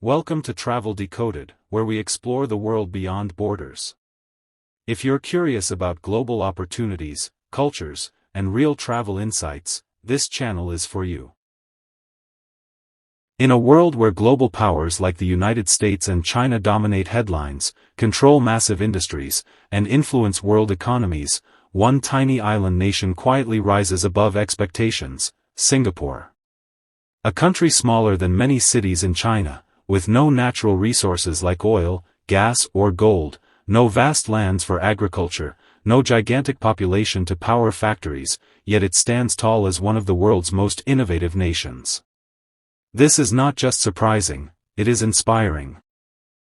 Welcome to Travel Decoded, where we explore the world beyond borders. If you're curious about global opportunities, cultures, and real travel insights, this channel is for you. In a world where global powers like the United States and China dominate headlines, control massive industries, and influence world economies, one tiny island nation quietly rises above expectations: Singapore. A country smaller than many cities in China, with no natural resources like oil, gas, or gold, no vast lands for agriculture, no gigantic population to power factories, yet it stands tall as one of the world's most innovative nations. This is not just surprising, it is inspiring.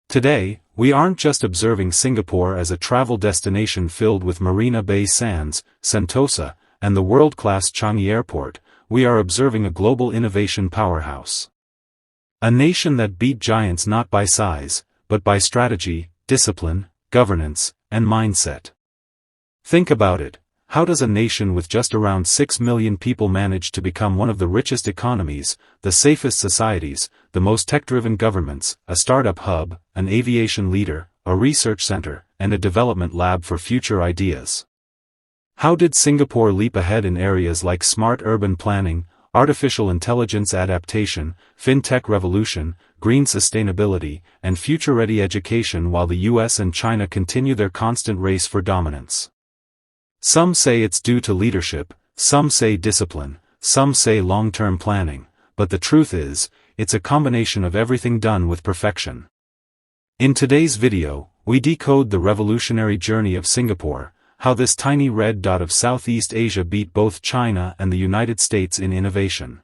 Today, we aren't just observing Singapore as a travel destination filled with Marina Bay Sands, Sentosa, and the world-class Changi Airport. We are observing a global innovation powerhouse. A nation that beat giants not by size, but by strategy, discipline, governance, and mindset. Think about it. How does a nation with just around 6 million people manage to become one of the richest economies, the safest societies, the most tech-driven governments, a startup hub, an aviation leader, a research center, and a development lab for future ideas? How did Singapore leap ahead in areas like smart urban planning, artificial intelligence adaptation, fintech revolution, green sustainability, and future-ready education while the US and China continue their constant race for dominance? Some say it's due to leadership, some say discipline, some say long-term planning, but the truth is, it's a combination of everything done with perfection. In today's video, we decode the revolutionary journey of Singapore, how this tiny red dot of Southeast Asia beat both China and the United States in innovation.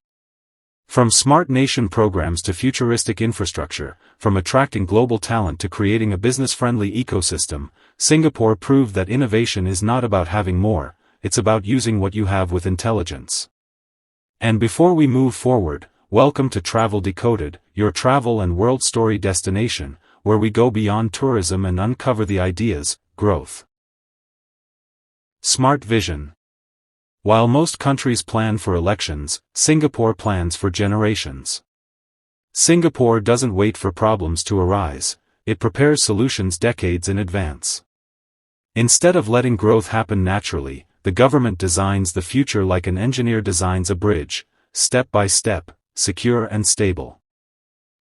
From smart nation programs to futuristic infrastructure, from attracting global talent to creating a business-friendly ecosystem, Singapore proved that innovation is not about having more, it's about using what you have with intelligence. And before we move forward, welcome to Travel Decoded, your travel and world story destination, where we go beyond tourism and uncover the ideas, growth. Smart vision. While most countries plan for elections, Singapore plans for generations. Singapore doesn't wait for problems to arise, it prepares solutions decades in advance. Instead of letting growth happen naturally, the government designs the future like an engineer designs a bridge, step by step, secure and stable.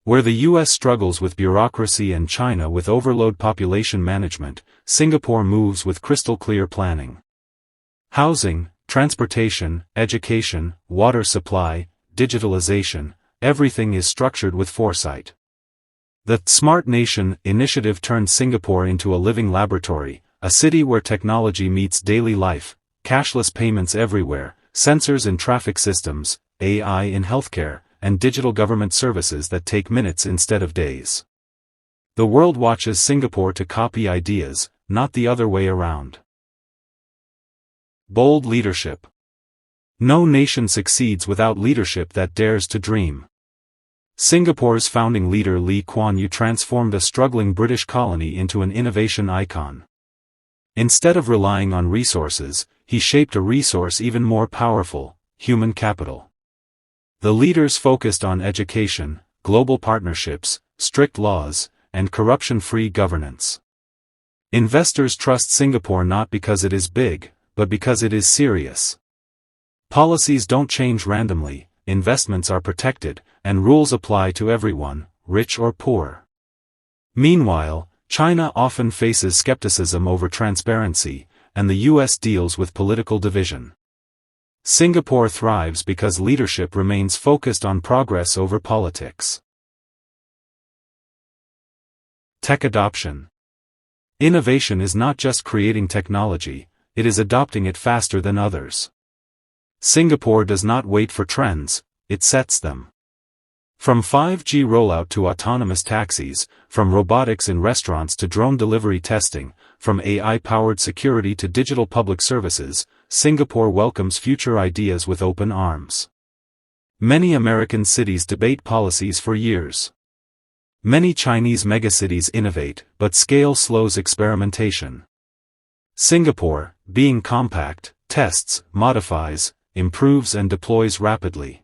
Where the US struggles with bureaucracy and China with overload population management, Singapore moves with crystal-clear planning. Housing, transportation, education, water supply, digitalization, everything is structured with foresight. The Smart Nation initiative turned Singapore into a living laboratory, a city where technology meets daily life, cashless payments everywhere, sensors in traffic systems, AI in healthcare, and digital government services that take minutes instead of days. The world watches Singapore to copy ideas, not the other way around. Bold leadership. No nation succeeds without leadership that dares to dream. Singapore's founding leader Lee Kuan Yew transformed a struggling British colony into an innovation icon. Instead of relying on resources, he shaped a resource even more powerful: human capital. The leaders focused on education, global partnerships, strict laws, and corruption-free governance. Investors trust Singapore not because it is big, but because it is serious. Policies don't change randomly, investments are protected, and rules apply to everyone, rich or poor. Meanwhile, China often faces skepticism over transparency, and the US deals with political division. Singapore thrives because leadership remains focused on progress over politics. Tech adoption. Innovation is not just creating technology, it is adopting it faster than others. Singapore does not wait for trends, it sets them. From 5G rollout to autonomous taxis, from robotics in restaurants to drone delivery testing, from AI-powered security to digital public services, Singapore welcomes future ideas with open arms. Many American cities debate policies for years. Many Chinese megacities innovate, but scale slows experimentation. Singapore, being compact, tests, modifies, improves and deploys rapidly.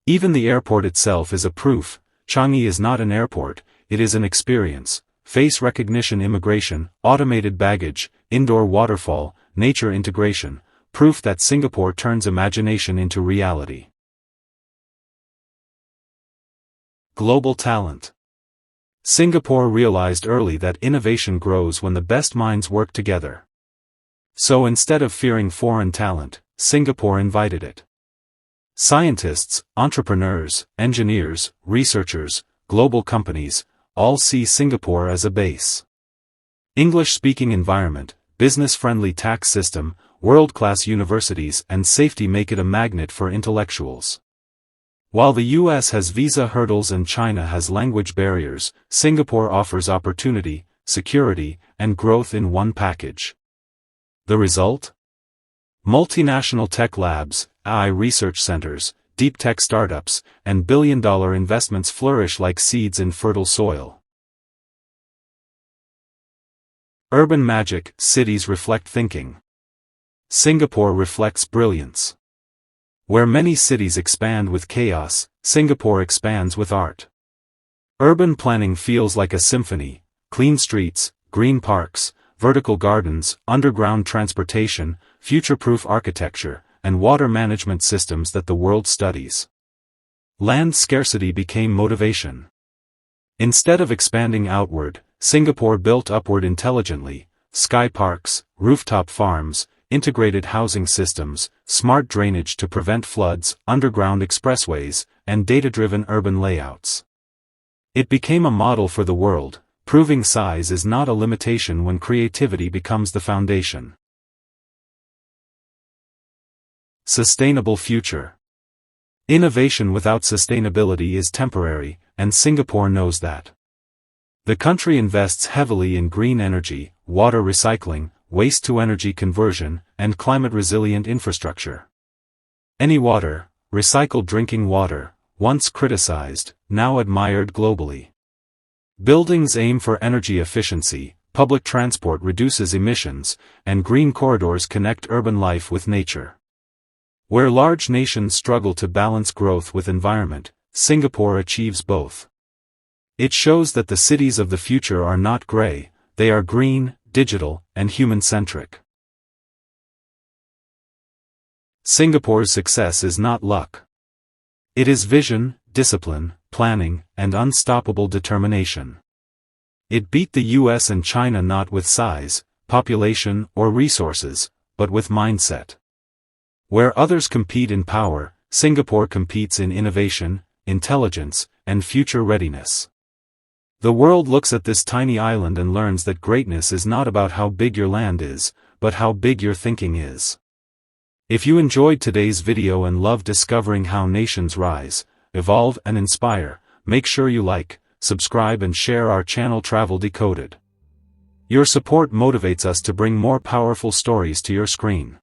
Even the airport itself is a proof, Changi is not an airport, it is an experience. Face recognition immigration, automated baggage, indoor waterfall, nature integration, proof that Singapore turns imagination into reality. Global talent. Singapore realized early that innovation grows when the best minds work together. So instead of fearing foreign talent, Singapore invited it. Scientists, entrepreneurs, engineers, researchers, global companies, all see Singapore as a base. English-speaking environment, business-friendly tax system, world-class universities and safety make it a magnet for intellectuals. While the US has visa hurdles and China has language barriers, Singapore offers opportunity, security, and growth in one package. The result? Multinational tech labs, AI research centers, deep tech startups, and billion-dollar investments flourish like seeds in fertile soil. Urban magic, cities reflect thinking. Singapore reflects brilliance. Where many cities expand with chaos, Singapore expands with art. Urban planning feels like a symphony: clean streets, green parks, vertical gardens, underground transportation, future-proof architecture, and water management systems that the world studies. Land scarcity became motivation. Instead of expanding outward, Singapore built upward intelligently: sky parks, rooftop farms, integrated housing systems, smart drainage to prevent floods, underground expressways, and data-driven urban layouts. It became a model for the world, proving size is not a limitation when creativity becomes the foundation. Sustainable future. Innovation without sustainability is temporary, and Singapore knows that. The country invests heavily in green energy, water recycling, waste-to-energy conversion, and climate-resilient infrastructure. Any water, recycled drinking water, once criticized, now admired globally. Buildings aim for energy efficiency, public transport reduces emissions, and green corridors connect urban life with nature. Where large nations struggle to balance growth with environment, Singapore achieves both. It shows that the cities of the future are not gray, they are green, digital, and human-centric. Singapore's success is not luck. It is vision, discipline, planning, and unstoppable determination. It beat the US and China not with size, population, or resources, but with mindset. Where others compete in power, Singapore competes in innovation, intelligence, and future readiness. The world looks at this tiny island and learns that greatness is not about how big your land is, but how big your thinking is. If you enjoyed today's video and love discovering how nations rise, evolve and inspire, make sure you like, subscribe and share our channel Travel Decoded. Your support motivates us to bring more powerful stories to your screen.